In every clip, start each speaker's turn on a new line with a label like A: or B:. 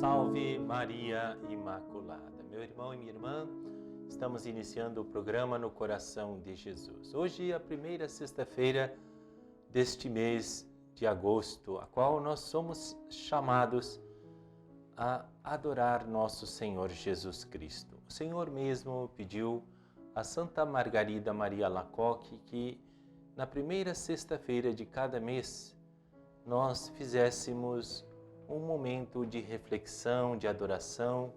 A: Salve Maria Imaculada. Meu irmão e minha irmã, estamos iniciando o programa No Coração de Jesus. Hoje é a primeira sexta-feira deste mês de agosto, a qual nós somos chamados a adorar nosso Senhor Jesus Cristo. O Senhor mesmo pediu a Santa Margarida Maria Alacoque que na primeira sexta-feira de cada mês nós fizéssemos um momento de reflexão, de adoração,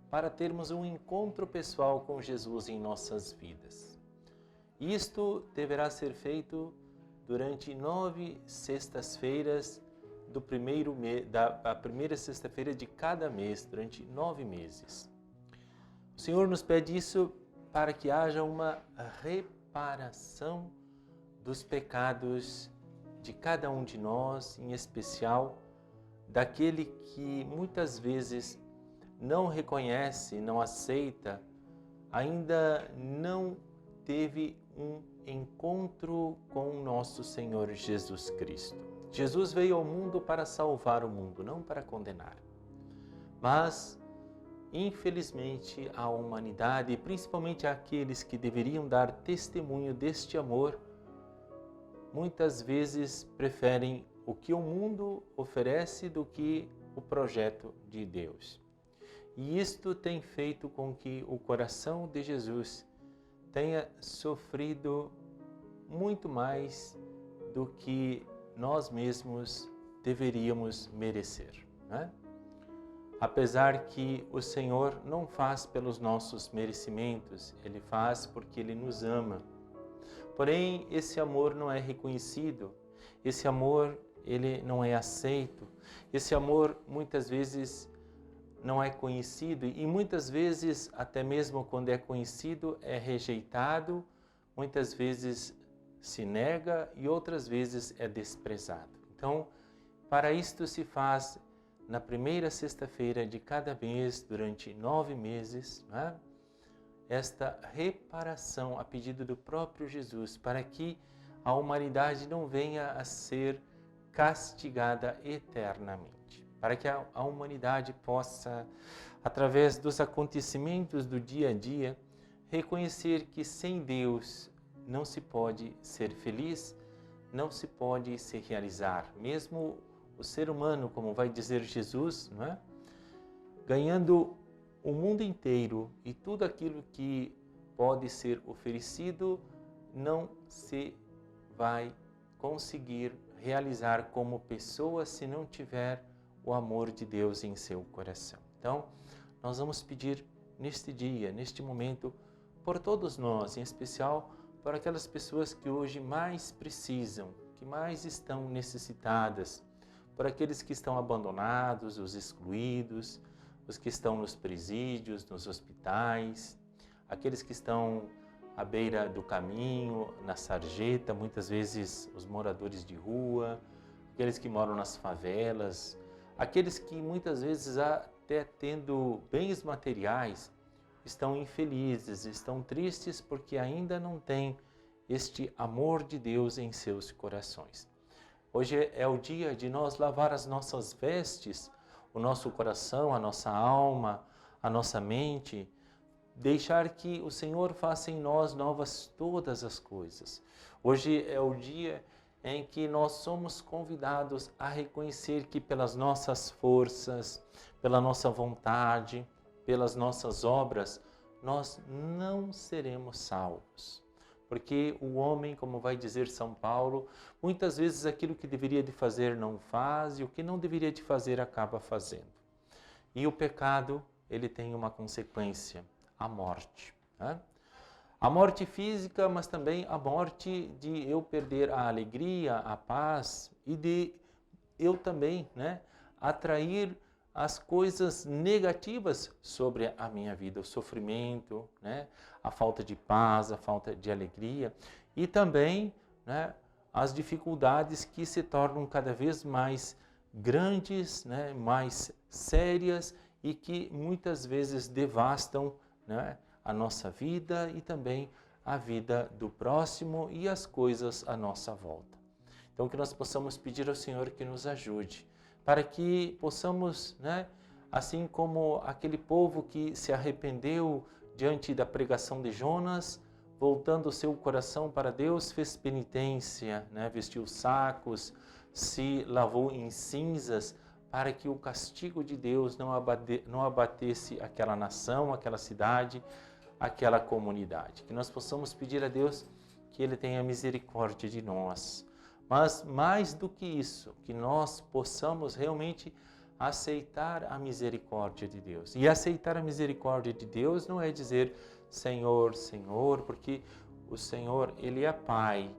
A: para termos um encontro pessoal com Jesus em nossas vidas. Isto deverá ser feito durante 9 sextas-feiras da primeira sexta-feira de cada mês, durante 9 meses. O Senhor nos pede isso para que haja uma reparação dos pecados de cada um de nós, em especial daquele que muitas vezes não reconhece, não aceita, ainda não teve um encontro com o nosso Senhor Jesus Cristo. Jesus veio ao mundo para salvar o mundo, não para condenar. Mas, infelizmente, a humanidade, principalmente aqueles que deveriam dar testemunho deste amor, muitas vezes preferem o que o mundo oferece do que o projeto de Deus. E isto tem feito com que o coração de Jesus tenha sofrido muito mais do que nós mesmos deveríamos merecer, né? Apesar que o Senhor não faz pelos nossos merecimentos, Ele faz porque Ele nos ama. Porém, esse amor não é reconhecido, esse amor ele não é aceito, esse amor muitas vezes não é conhecido e muitas vezes, até mesmo quando é conhecido, é rejeitado, muitas vezes se nega e outras vezes é desprezado. Então, para isto se faz na primeira sexta-feira de cada mês, durante 9 meses, né? Esta reparação a pedido do próprio Jesus, para que a humanidade não venha a ser castigada eternamente, para que a humanidade possa, através dos acontecimentos do dia a dia, reconhecer que sem Deus não se pode ser feliz, não se pode se realizar. Mesmo o ser humano, como vai dizer Jesus, não é? Ganhando o mundo inteiro e tudo aquilo que pode ser oferecido, não se vai conseguir realizar como pessoa se não tiver o amor de Deus em seu coração. Então, nós vamos pedir neste dia, neste momento, por todos nós, em especial por aquelas pessoas que hoje mais precisam, que mais estão necessitadas, por aqueles que estão abandonados, os excluídos, os que estão nos presídios, nos hospitais, aqueles que estão à beira do caminho, na sarjeta, muitas vezes os moradores de rua, aqueles que moram nas favelas, aqueles que muitas vezes até tendo bens materiais, estão infelizes, estão tristes porque ainda não têm este amor de Deus em seus corações. Hoje é o dia de nós lavar as nossas vestes, o nosso coração, a nossa alma, a nossa mente, deixar que o Senhor faça em nós novas todas as coisas. Hoje é o dia em que nós somos convidados a reconhecer que pelas nossas forças, pela nossa vontade, pelas nossas obras, nós não seremos salvos. Porque o homem, como vai dizer São Paulo, muitas vezes aquilo que deveria de fazer não faz e o que não deveria de fazer acaba fazendo. E o pecado, ele tem uma consequência, a morte, né? A morte física, mas também a morte de eu perder a alegria, a paz e de eu também, né, atrair as coisas negativas sobre a minha vida, o sofrimento, né, a falta de paz, a falta de alegria e também, né, as dificuldades que se tornam cada vez mais grandes, né, mais sérias e que muitas vezes devastam, né, a nossa vida e também a vida do próximo e as coisas à nossa volta. Então que nós possamos pedir ao Senhor que nos ajude, para que possamos, né, assim como aquele povo que se arrependeu diante da pregação de Jonas, voltando o seu coração para Deus, fez penitência, né? Vestiu sacos, se lavou em cinzas, para que o castigo de Deus não abatesse aquela nação, aquela cidade, aquela comunidade. Que nós possamos pedir a Deus que Ele tenha misericórdia de nós. Mas mais do que isso, que nós possamos realmente aceitar a misericórdia de Deus. E aceitar a misericórdia de Deus não é dizer Senhor, Senhor, porque o Senhor, Ele é Pai,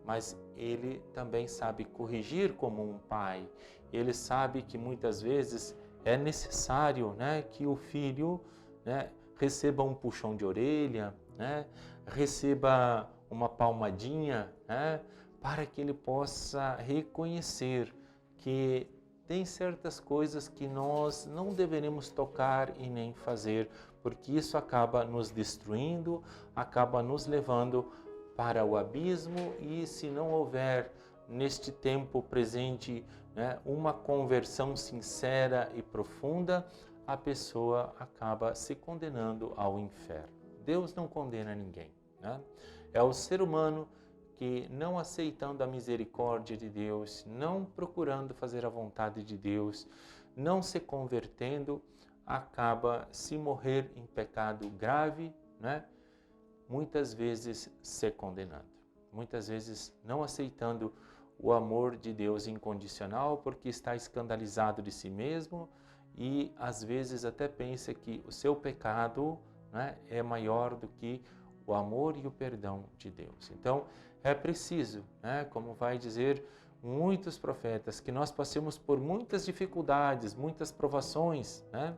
A: mas Ele também sabe corrigir como um pai. Ele sabe que muitas vezes é necessário, né, que o filho, né, receba um puxão de orelha, né, receba uma palmadinha, né, para que ele possa reconhecer que tem certas coisas que nós não deveremos tocar e nem fazer, porque isso acaba nos destruindo, acaba nos levando para o abismo, e se não houver neste tempo presente, né, uma conversão sincera e profunda, a pessoa acaba se condenando ao inferno. Deus não condena ninguém, né? É o ser humano que, não aceitando a misericórdia de Deus, não procurando fazer a vontade de Deus, não se convertendo, acaba, se morrer em pecado grave, né, muitas vezes se condenando, muitas vezes não aceitando o amor de Deus incondicional, porque está escandalizado de si mesmo e às vezes até pensa que o seu pecado, né, é maior do que o amor e o perdão de Deus. Então é preciso, né, como vai dizer muitos profetas, que nós passemos por muitas dificuldades, muitas provações, né,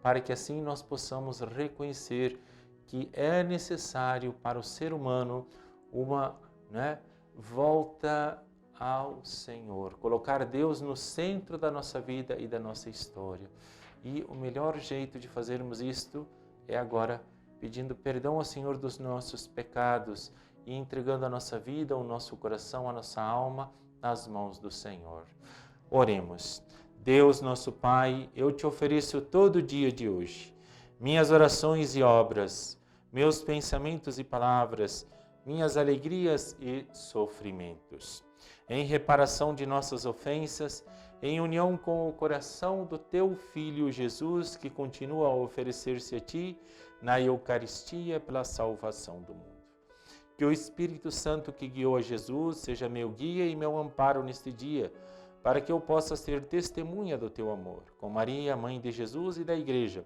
A: para que assim nós possamos reconhecer que é necessário para o ser humano uma, né, volta ao Senhor, colocar Deus no centro da nossa vida e da nossa história. E o melhor jeito de fazermos isto é agora pedindo perdão ao Senhor dos nossos pecados e entregando a nossa vida, o nosso coração, a nossa alma nas mãos do Senhor. Oremos. Deus, nosso Pai, eu te ofereço todo o dia de hoje, minhas orações e obras, meus pensamentos e palavras, minhas alegrias e sofrimentos, em reparação de nossas ofensas, em união com o coração do teu Filho Jesus, que continua a oferecer-se a ti na Eucaristia pela salvação do mundo. Que o Espírito Santo que guiou a Jesus seja meu guia e meu amparo neste dia, para que eu possa ser testemunha do teu amor. Com Maria, Mãe de Jesus e da Igreja,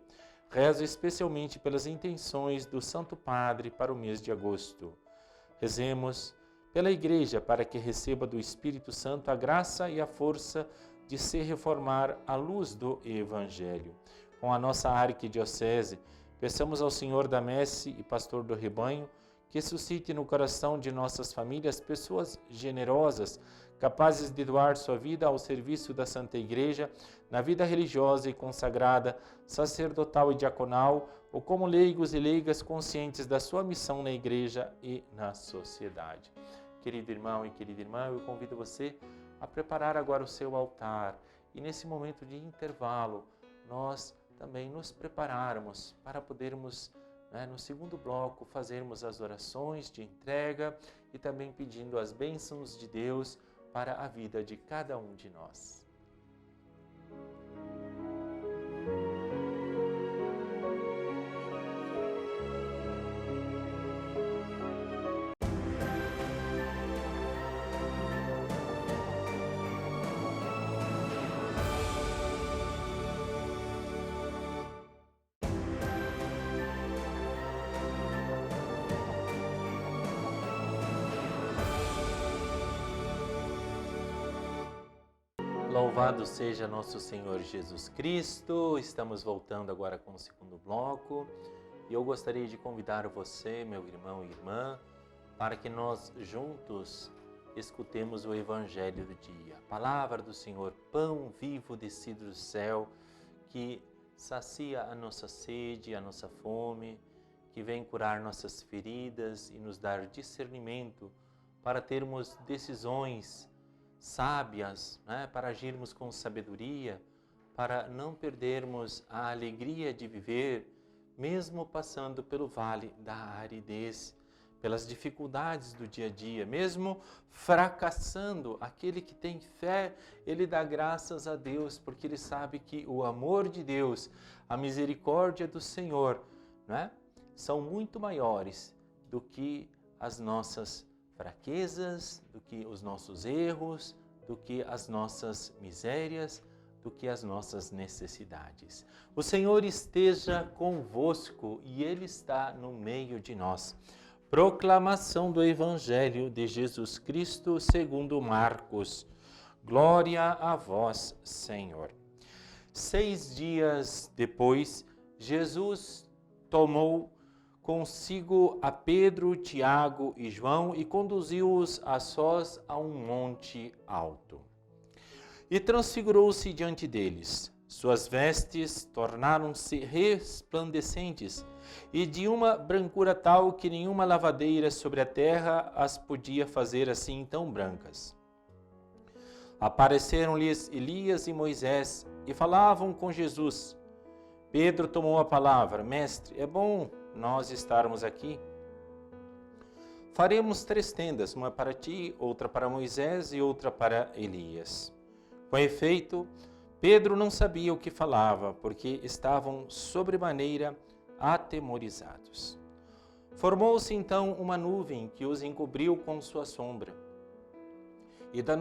A: rezo especialmente pelas intenções do Santo Padre para o mês de agosto. Rezemos pela Igreja para que receba do Espírito Santo a graça e a força de se reformar à luz do Evangelho. Com a nossa arquidiocese, peçamos ao Senhor da Messe e Pastor do Rebanho que suscite no coração de nossas famílias pessoas generosas, capazes de doar sua vida ao serviço da Santa Igreja, na vida religiosa e consagrada, sacerdotal e diaconal, ou como leigos e leigas conscientes da sua missão na Igreja e na sociedade. Querido irmão e querida irmã, eu convido você a preparar agora o seu altar e nesse momento de intervalo, nós também nos prepararmos para podermos, no segundo bloco, fazermos as orações de entrega e também pedindo as bênçãos de Deus para a vida de cada um de nós. Louvado seja nosso Senhor Jesus Cristo. Estamos voltando agora com o segundo bloco e eu gostaria de convidar você, meu irmão e irmã, para que nós juntos escutemos o Evangelho do dia. A palavra do Senhor, pão vivo descido do céu, que sacia a nossa sede, a nossa fome, que vem curar nossas feridas e nos dar discernimento para termos decisões sábias, para agirmos com sabedoria, para não perdermos a alegria de viver, mesmo passando pelo vale da aridez, pelas dificuldades do dia a dia, mesmo fracassando. Aquele que tem fé, ele dá graças a Deus, porque ele sabe que o amor de Deus, a misericórdia do Senhor, né, são muito maiores do que as nossas fraquezas, do que os nossos erros, do que as nossas misérias, do que as nossas necessidades. O Senhor esteja convosco e Ele está no meio de nós. Proclamação do Evangelho de Jesus Cristo segundo Marcos. Glória a vós, Senhor. 6 dias depois, Jesus tomou consigo a Pedro, Tiago e João e conduziu-os a sós a um monte alto. E transfigurou-se diante deles. Suas vestes tornaram-se resplandecentes e de uma brancura tal que nenhuma lavadeira sobre a terra as podia fazer assim tão brancas. Apareceram-lhes Elias e Moisés e falavam com Jesus. Pedro tomou a palavra: Mestre, é bom nós estarmos aqui. Faremos 3 tendas, uma para ti, outra para Moisés e outra para Elias. Com efeito, Pedro não sabia o que falava, porque estavam sobremaneira atemorizados. Formou-se então uma nuvem que os encobriu com sua sombra. E da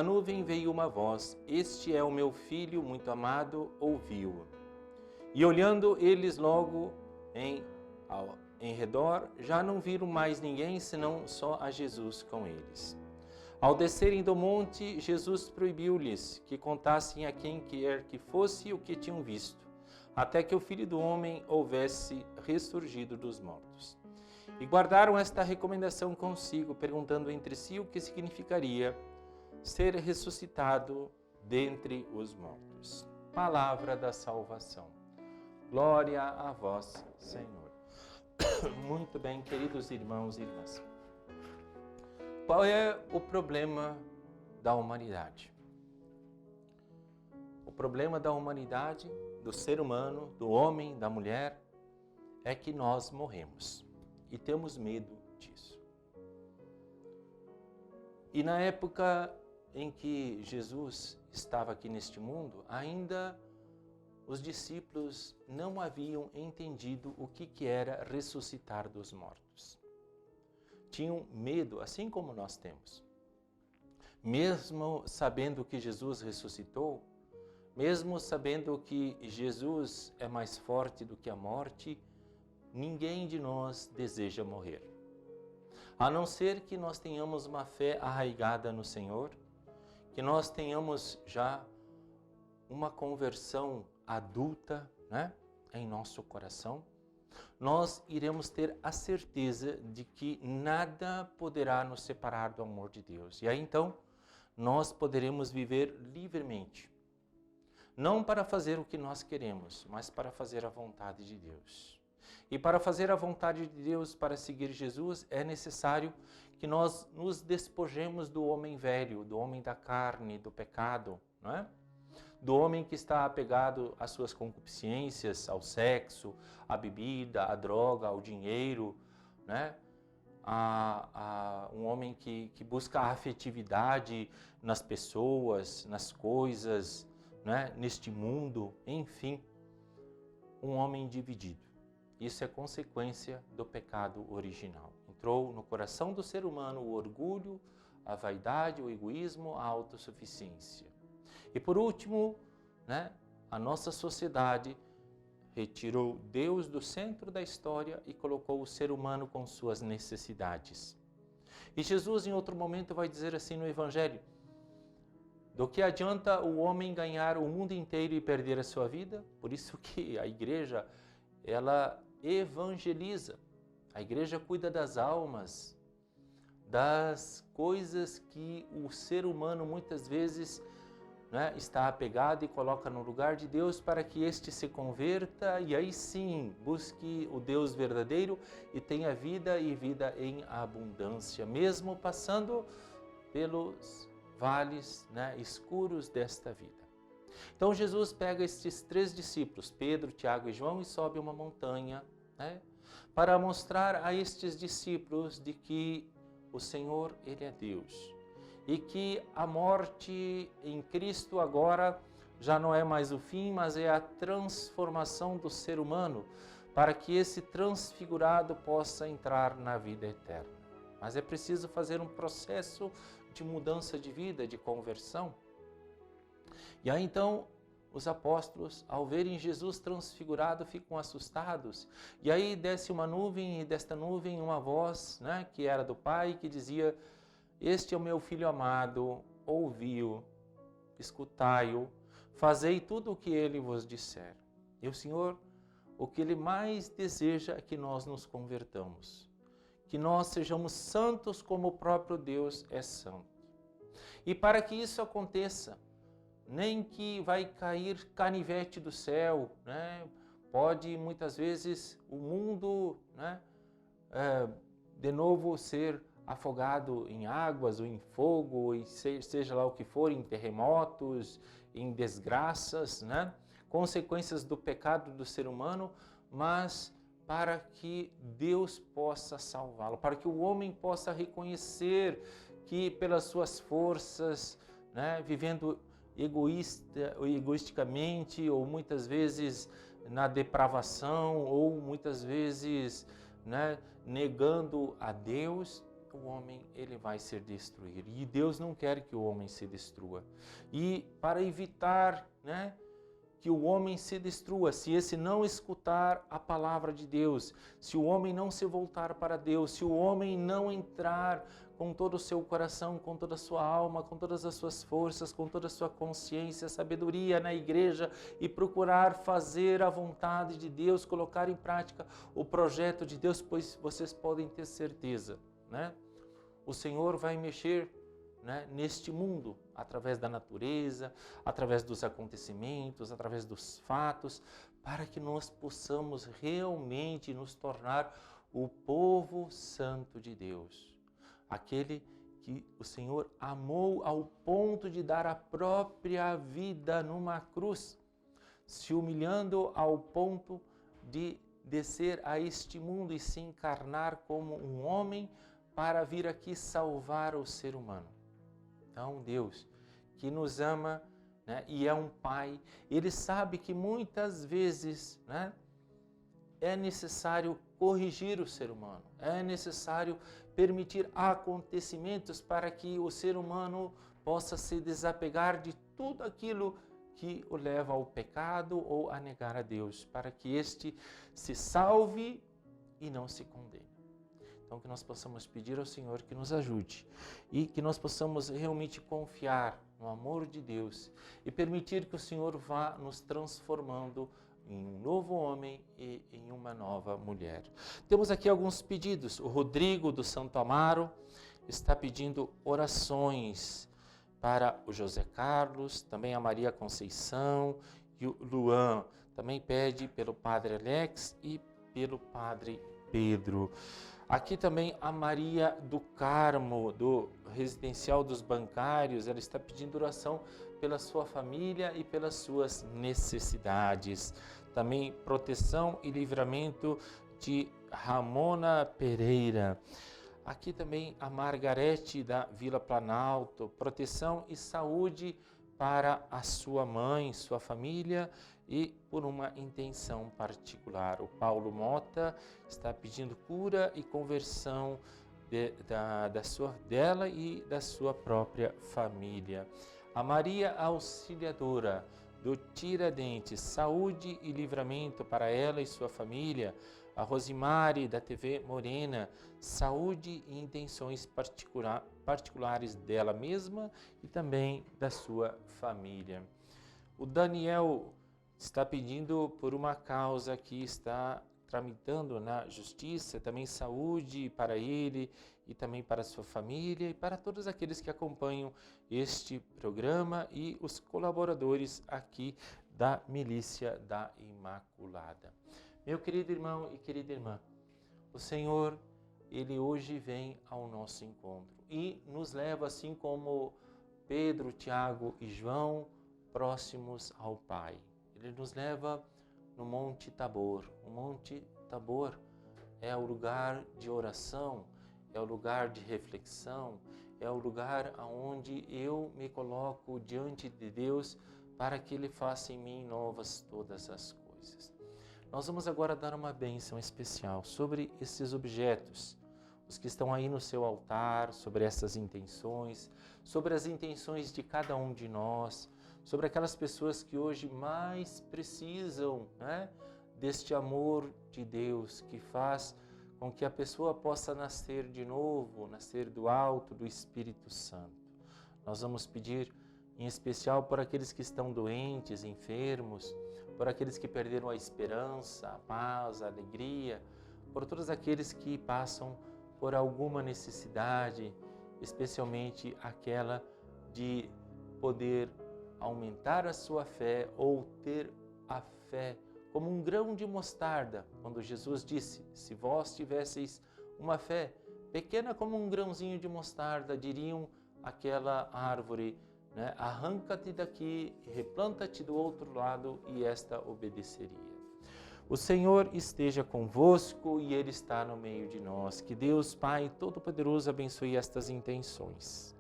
A: nuvem veio uma voz: Este é o meu filho muito amado, ouvi-o. E olhando eles logo em redor, já não viram mais ninguém, senão só a Jesus com eles. Ao descerem do monte, Jesus proibiu-lhes que contassem a quem quer que fosse o que tinham visto, até que o Filho do Homem houvesse ressurgido dos mortos. E guardaram esta recomendação consigo, perguntando entre si o que significaria ser ressuscitado dentre os mortos. Palavra da salvação. Glória a vós, Senhor. Muito bem, queridos irmãos e irmãs. Qual é o problema da humanidade? O problema da humanidade, do ser humano, do homem, da mulher, é que nós morremos e temos medo disso. E na época em que Jesus estava aqui neste mundo, ainda os discípulos não haviam entendido o que era ressuscitar dos mortos. Tinham medo, assim como nós temos. Mesmo sabendo que Jesus ressuscitou, mesmo sabendo que Jesus é mais forte do que a morte, ninguém de nós deseja morrer. A não ser que nós tenhamos uma fé arraigada no Senhor, que nós tenhamos já uma conversão adulta, né, em nosso coração, nós iremos ter a certeza de que nada poderá nos separar do amor de Deus. E aí então, nós poderemos viver livremente. Não para fazer o que nós queremos, mas para fazer a vontade de Deus. E para fazer a vontade de Deus, para seguir Jesus, é necessário que nós nos despojemos do homem velho, do homem da carne, do pecado, não é? Do homem que está apegado às suas concupiscências, ao sexo, à bebida, à droga, ao dinheiro, né? Um homem que busca a afetividade nas pessoas, nas coisas, né? Neste mundo, enfim, um homem dividido. Isso é consequência do pecado original. Entrou no coração do ser humano o orgulho, a vaidade, o egoísmo, a autossuficiência. E por último, né, a nossa sociedade retirou Deus do centro da história e colocou o ser humano com suas necessidades. E Jesus, em outro momento, vai dizer assim no Evangelho: do que adianta o homem ganhar o mundo inteiro e perder a sua vida? Por isso que a igreja, ela evangeliza. A igreja cuida das almas, das coisas que o ser humano muitas vezes, né, está apegado e coloca no lugar de Deus para que este se converta e aí sim busque o Deus verdadeiro e tenha vida e vida em abundância, mesmo passando pelos vales, né, escuros desta vida. Então Jesus pega estes 3 discípulos, Pedro, Tiago e João, e sobe uma montanha, né, para mostrar a estes discípulos de que o Senhor, Ele é Deus. E que a morte em Cristo agora já não é mais o fim, mas é a transformação do ser humano, para que esse transfigurado possa entrar na vida eterna. Mas é preciso fazer um processo de mudança de vida, de conversão. E aí então os apóstolos, ao verem Jesus transfigurado, ficam assustados. E aí desce uma nuvem, e desta nuvem uma voz, né, que era do Pai, que dizia: este é o meu Filho amado, ouvi-o, escutai-o, fazei tudo o que ele vos disser. E o Senhor, o que Ele mais deseja é que nós nos convertamos, que nós sejamos santos como o próprio Deus é santo. E para que isso aconteça, nem que vai cair canivete do céu, né? Pode muitas vezes o mundo, né, de novo ser afogado em águas ou em fogo, e seja lá o que for, em terremotos, em desgraças, né? Consequências do pecado do ser humano, mas para que Deus possa salvá-lo, para que o homem possa reconhecer que pelas suas forças, né, vivendo egoisticamente, ou muitas vezes na depravação, ou muitas vezes, né, negando a Deus, o homem ele vai ser destruído. E Deus não quer que o homem se destrua. E para evitar, né, que o homem se destrua, se esse não escutar a palavra de Deus, se o homem não se voltar para Deus, se o homem não entrar com todo o seu coração, com toda a sua alma, com todas as suas forças, com toda a sua consciência, sabedoria na igreja e procurar fazer a vontade de Deus, colocar em prática o projeto de Deus, pois vocês podem ter certeza, né? O Senhor vai mexer, né, neste mundo, através da natureza, através dos acontecimentos, através dos fatos, para que nós possamos realmente nos tornar o povo santo de Deus. Aquele que o Senhor amou ao ponto de dar a própria vida numa cruz, se humilhando ao ponto de descer a este mundo e se encarnar como um homem para vir aqui salvar o ser humano. Então, Deus, que nos ama, né, e é um Pai, Ele sabe que muitas vezes, né, é necessário corrigir o ser humano, é necessário permitir acontecimentos para que o ser humano possa se desapegar de tudo aquilo que o leva ao pecado ou a negar a Deus, para que este se salve e não se condene. Então, que nós possamos pedir ao Senhor que nos ajude e que nós possamos realmente confiar no amor de Deus e permitir que o Senhor vá nos transformando em um novo homem e em uma nova mulher. Temos aqui alguns pedidos. O Rodrigo do Santo Amaro está pedindo orações para o José Carlos, também a Maria Conceição e o Luan. Também pede pelo Padre Alex e pelo Padre Pedro. Aqui também a Maria do Carmo, do Residencial dos Bancários, ela está pedindo oração pela sua família e pelas suas necessidades. Também proteção e livramento de Ramona Pereira. Aqui também a Margarete da Vila Planalto, proteção e saúde para a sua mãe, sua família e por uma intenção particular. O Paulo Mota está pedindo cura e conversão dela e da sua própria família. A Maria Auxiliadora do Tiradentes, saúde e livramento para ela e sua família. A Rosimari da TV Morena, saúde e intenções particulares dela mesma e também da sua família. O Daniel está pedindo por uma causa que está tramitando na justiça, também saúde para ele e também para a sua família e para todos aqueles que acompanham este programa e os colaboradores aqui da Milícia da Imaculada. Meu querido irmão e querida irmã, o Senhor, Ele hoje vem ao nosso encontro e nos leva, assim como Pedro, Tiago e João, próximos ao Pai. Ele nos leva no Monte Tabor. O Monte Tabor é o lugar de oração, é o lugar de reflexão, é o lugar onde eu me coloco diante de Deus para que Ele faça em mim novas todas as coisas. Nós vamos agora dar uma bênção especial sobre esses objetos, os que estão aí no seu altar, sobre essas intenções, sobre as intenções de cada um de nós, sobre aquelas pessoas que hoje mais precisam, né, deste amor de Deus que faz com que a pessoa possa nascer de novo, nascer do alto do Espírito Santo. Nós vamos pedir em especial por aqueles que estão doentes, enfermos, por aqueles que perderam a esperança, a paz, a alegria, por todos aqueles que passam por alguma necessidade, especialmente aquela de poder aumentar a sua fé ou ter a fé como um grão de mostarda, quando Jesus disse, se vós tivesseis uma fé pequena como um grãozinho de mostarda, diriam aquela árvore, né, arranca-te daqui, replanta-te do outro lado, e esta obedeceria. O Senhor esteja convosco e Ele está no meio de nós. Que Deus, Pai Todo-Poderoso, abençoe estas intenções.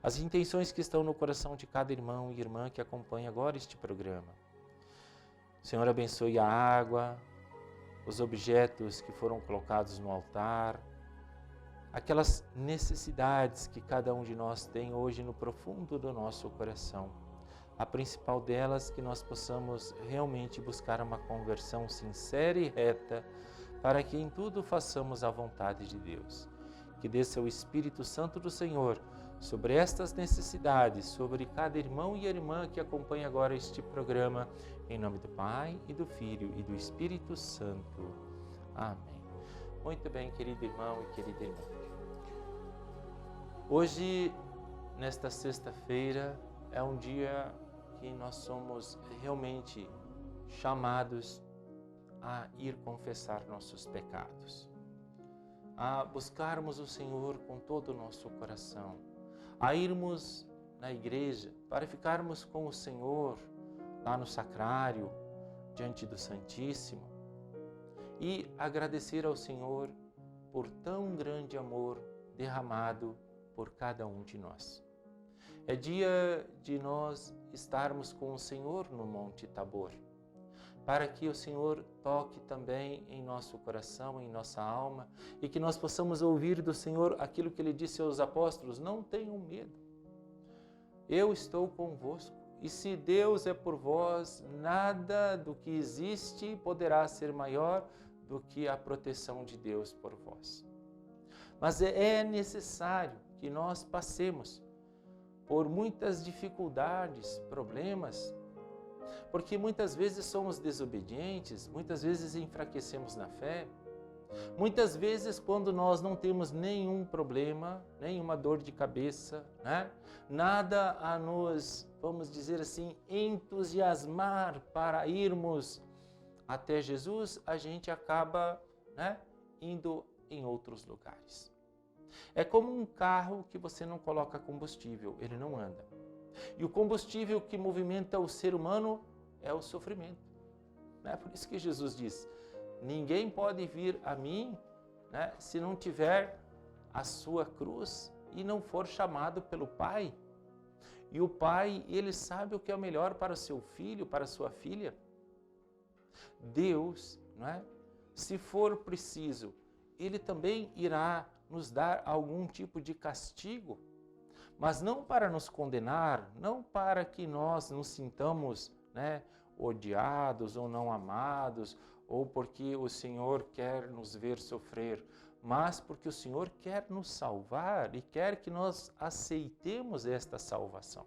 A: As intenções que estão no coração de cada irmão e irmã que acompanha agora este programa. O Senhor abençoe a água, os objetos que foram colocados no altar, aquelas necessidades que cada um de nós tem hoje no profundo do nosso coração. A principal delas, que nós possamos realmente buscar uma conversão sincera e reta, para que em tudo façamos a vontade de Deus. Que desça o Espírito Santo do Senhor sobre estas necessidades, sobre cada irmão e irmã que acompanha agora este programa, em nome do Pai, e do Filho, e do Espírito Santo. Amém. Muito bem, querido irmão e querida irmã. Hoje, nesta sexta-feira, é um dia que nós somos realmente chamados a ir confessar nossos pecados, a buscarmos o Senhor com todo o nosso coração, a irmos na igreja para ficarmos com o Senhor lá no sacrário, diante do Santíssimo, e agradecer ao Senhor por tão grande amor derramado por cada um de nós. É dia de nós estarmos com o Senhor no Monte Tabor, para que o Senhor toque também em nosso coração, em nossa alma, e que nós possamos ouvir do Senhor aquilo que Ele disse aos apóstolos: não tenham medo, eu estou convosco, e se Deus é por vós, nada do que existe poderá ser maior do que a proteção de Deus por vós. Mas é necessário que nós passemos por muitas dificuldades, problemas, porque muitas vezes somos desobedientes, muitas vezes enfraquecemos na fé, muitas vezes quando nós não temos nenhum problema, nenhuma dor de cabeça, né? Nada a nos, vamos dizer assim, entusiasmar para irmos até Jesus, a gente acaba, né, indo em outros lugares. É como um carro que você não coloca combustível, ele não anda. E o combustível que movimenta o ser humano é o sofrimento. Né? Por isso que Jesus diz, ninguém pode vir a mim, né, se não tiver a sua cruz e não for chamado pelo Pai. E o Pai, Ele sabe o que é o melhor para o seu filho, para a sua filha. Deus, não é? Se for preciso, Ele também irá nos dar algum tipo de castigo, mas não para nos condenar, não para que nós nos sintamos, né, odiados ou não amados, ou porque o Senhor quer nos ver sofrer, mas porque o Senhor quer nos salvar e quer que nós aceitemos esta salvação.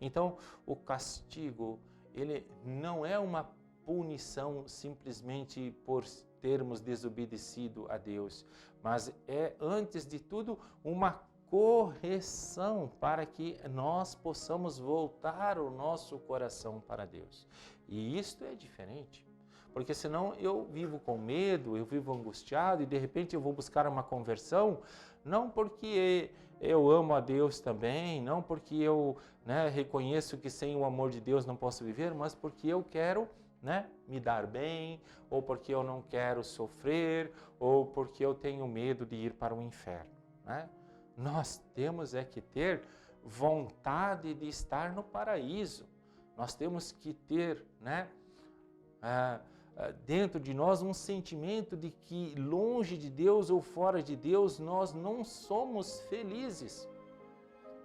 A: Então, o castigo, ele não é uma punição simplesmente por termos desobedecido a Deus, mas é, antes de tudo, uma correção para que nós possamos voltar o nosso coração para Deus. E isto é diferente, porque senão eu vivo com medo, eu vivo angustiado e de repente eu vou buscar uma conversão, não porque eu amo a Deus também, não porque eu, né, reconheço que sem o amor de Deus não posso viver, mas porque eu quero, né, me dar bem, ou porque eu não quero sofrer, ou porque eu tenho medo de ir para o inferno, né? Nós temos que ter vontade de estar no paraíso. Nós temos que ter, né, dentro de nós um sentimento de que longe de Deus ou fora de Deus nós não somos felizes.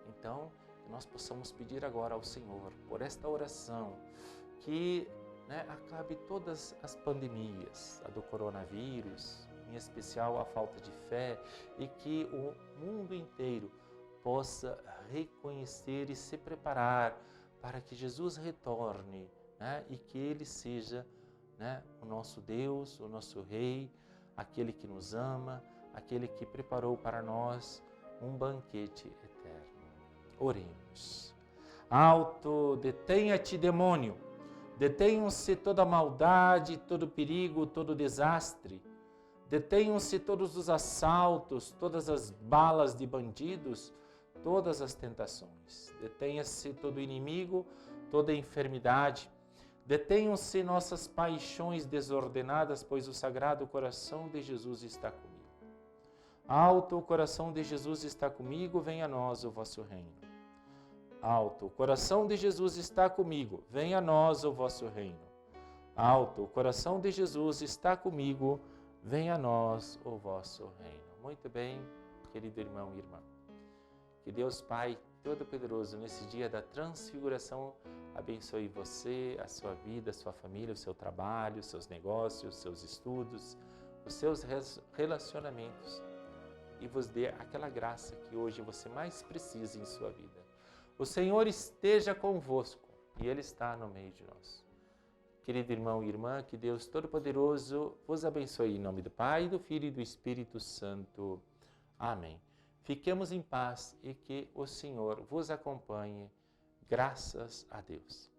A: Então, que nós possamos pedir agora ao Senhor, por esta oração, que, né, acabe todas as pandemias, a do coronavírus, em especial a falta de fé, e que o mundo inteiro possa reconhecer e se preparar para que Jesus retorne, né, e que Ele seja, né, o nosso Deus, o nosso Rei, aquele que nos ama, aquele que preparou para nós um banquete eterno. Oremos. Alto, detenha-te, demônio, detenham-se toda maldade, todo perigo, todo desastre, detenham-se todos os assaltos, todas as balas de bandidos, todas as tentações, detenha-se todo inimigo, toda enfermidade, detenham-se nossas paixões desordenadas, pois o Sagrado Coração de Jesus está comigo. Alto, o coração de Jesus está comigo, venha a nós o vosso reino. Alto, o coração de Jesus está comigo, venha a nós o vosso reino. Alto, o coração de Jesus está comigo, venha a nós o vosso reino. Muito bem, querido irmão e irmã. Que Deus Pai Todo-Poderoso, nesse dia da transfiguração, abençoe você, a sua vida, a sua família, o seu trabalho, os seus negócios, os seus estudos, os seus relacionamentos e vos dê aquela graça que hoje você mais precisa em sua vida. O Senhor esteja convosco e Ele está no meio de nós. Querido irmão e irmã, que Deus Todo-Poderoso vos abençoe em nome do Pai, do Filho e do Espírito Santo. Amém. Fiquemos em paz e que o Senhor vos acompanhe. Graças a Deus.